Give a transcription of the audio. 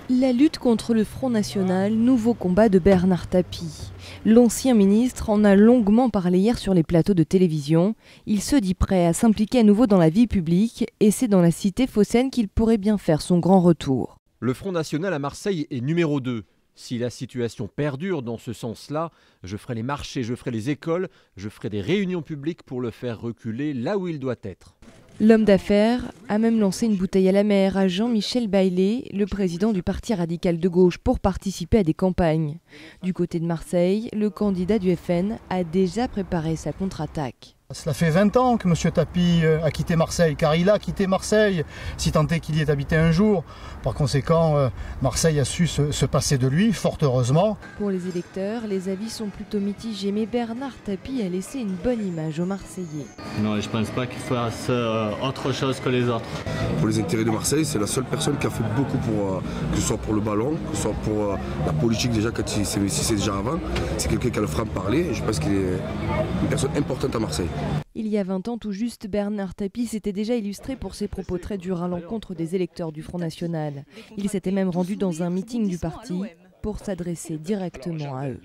La lutte contre le Front National, nouveau combat de Bernard Tapie. L'ancien ministre en a longuement parlé hier sur les plateaux de télévision. Il se dit prêt à s'impliquer à nouveau dans la vie publique et c'est dans la cité phocéenne qu'il pourrait bien faire son grand retour. Le Front National à Marseille est numéro 2. Si la situation perdure dans ce sens-là, je ferai les marchés, je ferai les écoles, je ferai des réunions publiques pour le faire reculer là où il doit être. L'homme d'affaires a même lancé une bouteille à la mer à Jean-Michel Baillet, le président du Parti radical de gauche, pour participer à des campagnes. Du côté de Marseille, le candidat du FN a déjà préparé sa contre-attaque. Cela fait 20 ans que M. Tapie a quitté Marseille, car il a quitté Marseille, si tant est qu'il y ait habité un jour. Par conséquent, Marseille a su se passer de lui, fort heureusement. Pour les électeurs, les avis sont plutôt mitigés, mais Bernard Tapie a laissé une bonne image aux Marseillais. Non, je ne pense pas qu'il fasse autre chose que les autres. Pour les intérêts de Marseille, c'est la seule personne qui a fait beaucoup pour, que ce soit pour le ballon, que ce soit pour la politique déjà, quand il s'est investi déjà avant. C'est quelqu'un qui a le franc-parler et je pense qu'il est une personne importante à Marseille. Il y a 20 ans tout juste, Bernard Tapie s'était déjà illustré pour ses propos très durs à l'encontre des électeurs du Front National. Il s'était même rendu dans un meeting du parti pour s'adresser directement à eux.